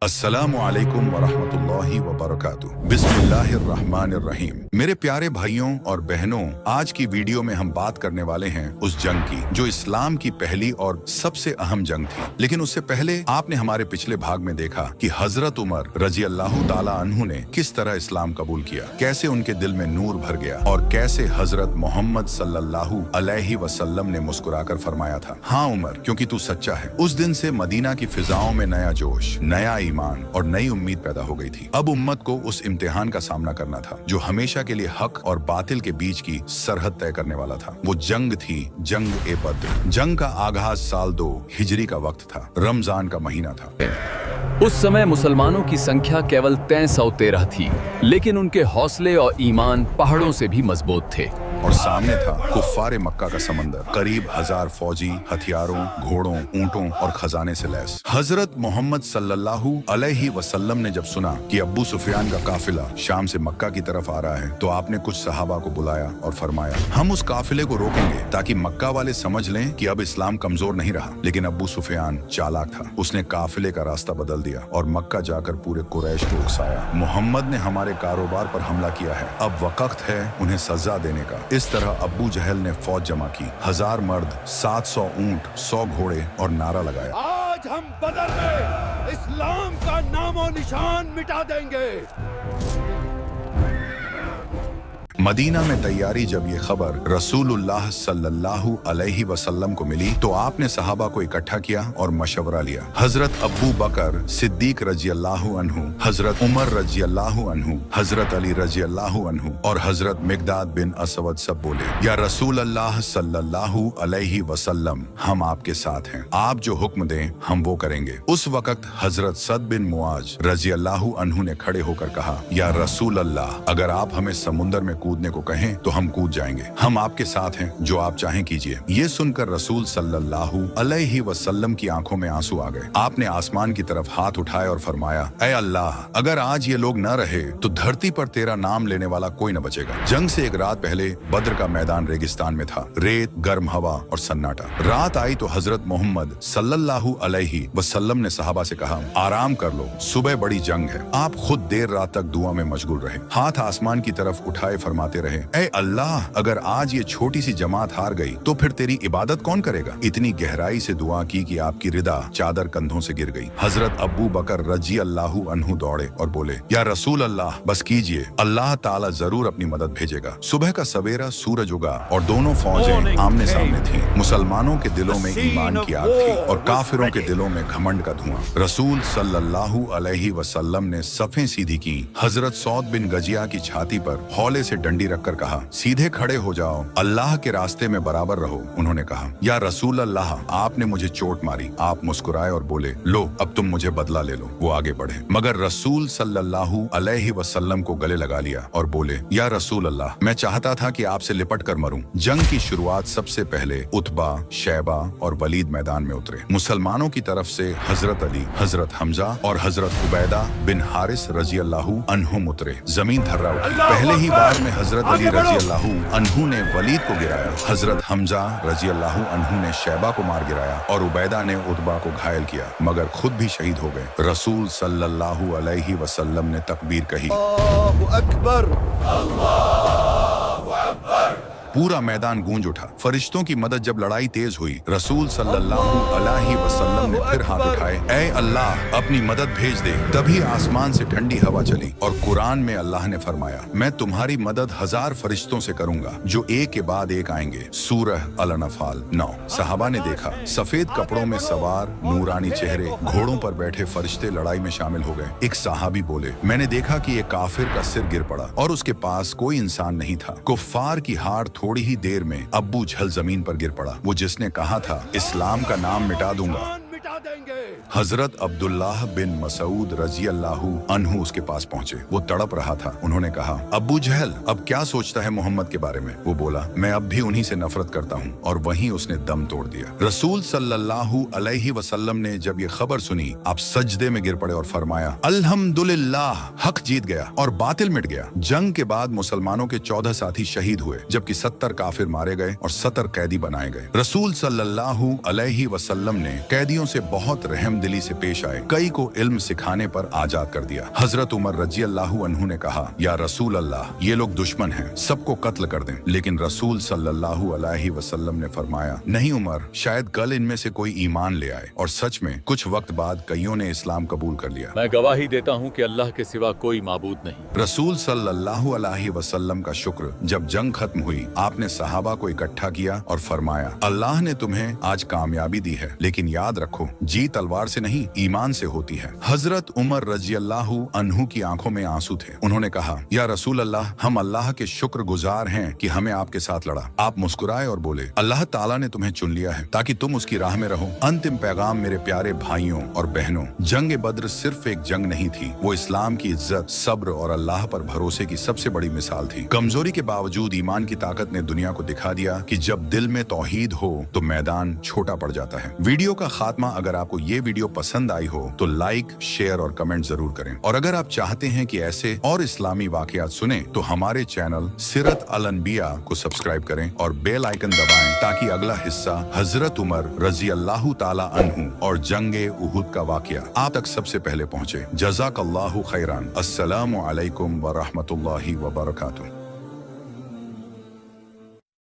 अस्सलामु अलैकुम वरहमतुल्लाहि वबरकातुहू। बिस्मिल्लाहिर्रहमानिर्रहीम। मेरे प्यारे भाइयों और बहनों, आज की वीडियो में हम बात करने वाले हैं उस जंग की जो इस्लाम की पहली और सबसे अहम जंग थी। लेकिन उससे पहले आपने हमारे पिछले भाग में देखा कि हजरत उमर रजी अल्लाह ताला अन्हु ने किस तरह इस्लाम कबूल किया, कैसे उनके दिल में नूर भर गया और कैसे हजरत मोहम्मद सल्लल्लाहु अलैहि वसल्लम ने मुस्कुराकर फरमाया था, हाँ उमर, क्योंकि तू सच्चा है। उस दिन से मदीना की फिजाओं में नया जोश, नया ईमान और नई उम्मीद पैदा हो गई थी। अब उम्मत को उस इम्तिहान का सामना करना था जो हमेशा के लिए हक और बातिल के बीच की सरहद तय करने वाला था। वो जंग थी, जंग ए बद्र। जंग का आगाज साल 2 हिजरी का वक्त था, रमजान का महीना था। उस समय मुसलमानों की संख्या केवल 313 थी, लेकिन उनके हौसले और ईमान पहाड़ों से भी मजबूत थे। और सामने था कुफ्फारे मक्का का समंदर, करीब 1000 फौजी, हथियारों, घोड़ों, ऊंटों और खजाने से लैस। हजरत मोहम्मद सल्लल्लाहु अलैहि वसल्लम ने जब सुना कि अब्बू सुफियान का काफिला शाम से मक्का की तरफ आ रहा है, तो आपने कुछ सहाबा को बुलाया और फरमाया, हम उस काफिले को रोकेंगे ताकि मक्का वाले समझ लें कि अब इस्लाम कमजोर नहीं रहा। लेकिन अब्बू सुफियान चालाक था, उसने काफिले का रास्ता बदल दिया और मक्का जाकर पूरे कुरैश को उकसाया। मोहम्मद ने हमारे कारोबार पर हमला किया है, अब वक्त है उन्हें सजा देने का। इस तरह अब्बू जहल ने फौज जमा की, 1000 मर्द, 700 ऊंट, 100 घोड़े और नारा लगाया, आज हम बदर में इस्लाम का नामो निशान मिटा देंगे। मदीना में तैयारी जब ये खबर रसूलुल्लाह सल्लल्लाहु अलैहि वसल्लम को मिली तो आपने सहाबा को इकट्ठा किया और मशवरा लिया। हजरत अबू बकर सिद्दीक रजी अल्लाह अन्हु, हजरत उमर रजी अल्लाह अन्हु, हजरत अली रजी अल्लाह अन्हु और हजरत मिकदाद बिन असवद सब बोले, या रसूल अल्लाह सल्लल्लाहु अलैहि वसल्लम, हम आपके साथ हैं, आप जो हुक्म दें हम वो करेंगे। उस वक्त हजरत सद बिन मुआज रजी अल्लाह अन्हु ने खड़े होकर कहा, या रसूल अल्लाह, अगर आप हमें समुद्र में कूदने को कहें तो हम कूद जाएंगे, हम आपके साथ हैं, जो आप चाहें कीजिए। ये सुनकर रसूल सल्लल्लाहु अलैहि वसल्लम की आंखों में आंसू आ गए। आपने आसमान की तरफ हाथ उठाए और फरमाया, ऐ अल्लाह, अगर आज ये लोग न रहे तो धरती पर तेरा नाम लेने वाला कोई न बचेगा। जंग से एक रात पहले बद्र का मैदान रेगिस्तान में था, रेत, गर्म हवा और सन्नाटा। रात आई तो हजरत मोहम्मद सल्लल्लाहु अलैहि वसल्लम ने सहाबा से कहा, आराम कर लो, सुबह बड़ी जंग है। आप खुद देर रात तक दुआ में मशगूल रहे, हाथ आसमान की तरफ उठाए फरमाते रहे, ऐ अल्लाह, अगर आज ये छोटी सी जमात हार गई तो फिर तेरी इबादत कौन करेगा। इतनी गहराई से दुआ की कि आपकी रिदा चादर कंधों से गिर गई। हजरत अबू बकर रजी अल्लाहु अन्हु दौड़े और बोले, या रसूल अल्लाह, बस कीजिए, अल्लाह ताला जरूर अपनी मदद भेजेगा। सुबह का सवेरा सूरज उगा और दोनों फौजें आमने सामने थीं। मुसलमानों के दिलों में ईमान की आग थी और काफिरों के दिलों में घमंड का धुआं। रसूल सल्लल्लाहु अलैहि वसल्लम ने सफें सीधी की। हजरत सौद बिन गजिया की छाती पर हौले से डंडी रखकर कहा, सीधे खड़े हो जाओ, अल्लाह के रास्ते में बराबर रहो। उन्होंने कहा, या रसूल अल्लाह, आपने मुझे चोट मारी। आप मुस्कुराए और बोले, लो अब तुम मुझे बदला ले लो। वो आगे बढ़े, मगर रसूल सल्लल्लाहु अलैहि वसल्लम को गले लगा लिया और बोले, या रसूल अल्लाह, मैं चाहता था कि आपसे लिपट कर मरूं। जंग की शुरुआत सबसे पहले उतबा, शैबा और वलीद मैदान में उतरे। मुसलमानों की तरफ से हजरत अली, हजरत हमजा और हजरत उबैदा बिन हारिस रजी अल्लाह अन्हुम उतरे। जमीन थर्रा उठी। पहले ही वार में हजरत अली रजी अल्लाह अन्हु ने वलीद को गिराया, हजरत हमजा रजी अल्लाह अन्हु ने शैबा को मार गिराया और उबैदा ने उतबा को घायल किया, मगर खुद भी शहीद हो गए। रसूल सल्लल्लाहु अलैहि वसल्लम ने तकबीर कही, अल्लाहु अकबर, अल्लाहु अकबर। पूरा मैदान गूंज उठा। फरिश्तों की मदद जब लड़ाई तेज हुई, रसूल सल्लल्लाहु अलैहि वसल्लम ने फिर हाथ उठाए, ऐ अल्लाह, अपनी मदद भेज दे। तभी आसमान से ठंडी हवा चली और कुरान में अल्लाह ने फरमाया, मैं तुम्हारी मदद 1000 फरिश्तों से करूंगा जो एक के बाद एक आएंगे। सूरह अल-अनफाल 9। सहाबा ने देखा, सफेद कपड़ों में सवार नूरानी चेहरे, घोड़ों पर बैठे फरिश्ते लड़ाई में शामिल हो गए। एक सहाबी बोले, मैंने देखा कि एक काफिर का सिर गिर पड़ा और उसके पास कोई इंसान नहीं था। कुफ्फार की हार थोड़ी ही देर में अब्बू झल जमीन पर गिर पड़ा, वो जिसने कहा था, इस्लाम का नाम मिटा दूंगा। हजरत अब्दुल्लाह बिन मसूद रजी अल्लाह अन्हु उसके पास पहुंचे। वो तड़प रहा था। उन्होंने कहा, अब्बू जहल, अब क्या सोचता है मोहम्मद के बारे में। वो बोला, मैं अब भी उन्हीं से नफरत करता हूँ। और वहीं उसने दम तोड़ दिया। रसूल सल्लल्लाहु अलैहि वसल्लम ने जब ये खबर सुनी, आप सजदे में गिर पड़े और फरमाया, अल्हम्दुलिल्लाह, हक जीत गया और बातिल मिट गया। जंग के बाद मुसलमानों के 14 साथी शहीद हुए, जबकि 70 काफिर मारे गए और 70 कैदी बनाए गए। रसूल सल्लल्लाहु अलैहि वसल्लम ने कैदियों से बहुत रहम रहमदिली से पेश आए, कई को इल्म सिखाने पर आजाद कर दिया। हजरत उमर रजी अल्लाहु अन्हु ने कहा, या रसूल अल्लाह, ये लोग दुश्मन हैं, सबको कत्ल कर दें। लेकिन रसूल सल्लल्लाहु अलैहि वसल्लम ने फरमाया, नहीं उमर, शायद कल इनमें से कोई ईमान ले आए। और सच में कुछ वक्त बाद कईयों ने इस्लाम कबूल कर लिया। मैं गवाही देता हूँ कि अल्लाह के सिवा कोई माबूद नहीं। रसूल सल्लल्लाहु अलैहि वसल्लम का शुक्र, जब जंग खत्म हुई आपने सहाबा को इकट्ठा किया और फरमाया, अल्लाह ने तुम्हें आज कामयाबी दी है, लेकिन याद रखो जीत तलवार से नहीं ईमान से होती है। हजरत उमर रजी अल्लाहु अन्हु की आंखों में आंसू थे। उन्होंने कहा, या रसूल अल्लाह, हम अल्लाह के शुक्रगुजार हैं कि हमें आपके साथ लड़ा। आप मुस्कुराए और बोले, अल्लाह ताला ने तुम्हें चुन लिया है ताकि तुम उसकी राह में रहो। अंतिम पैगाम मेरे प्यारे भाइयों और बहनों, जंग बद्र सिर्फ एक जंग नहीं थी, वो इस्लाम की इज्जत, सब्र और अल्लाह पर भरोसे की सबसे बड़ी मिसाल थी। कमजोरी के बावजूद ईमान की ताकत ने दुनिया को दिखा दिया कि जब दिल में तौहीद हो तो मैदान छोटा पड़ जाता है। वीडियो का खात्मा, अगर आपको ये वीडियो पसंद आई हो तो लाइक, शेयर और कमेंट जरूर करें। और अगर आप चाहते हैं कि ऐसे और इस्लामी वाकयात सुने तो हमारे चैनल सीरत अल अनबिया को सब्सक्राइब करें और बेल आइकन दबाएं ताकि अगला हिस्सा हजरत उमर रजी अल्लाहु ताला अन्हु और जंगे उहुद का वाकया आप तक सबसे पहले पहुंचे। जज़ाकल्लाहु खैरान। अस्सलामु अलैकुम व रहमतुल्लाहि व बरकातुहू।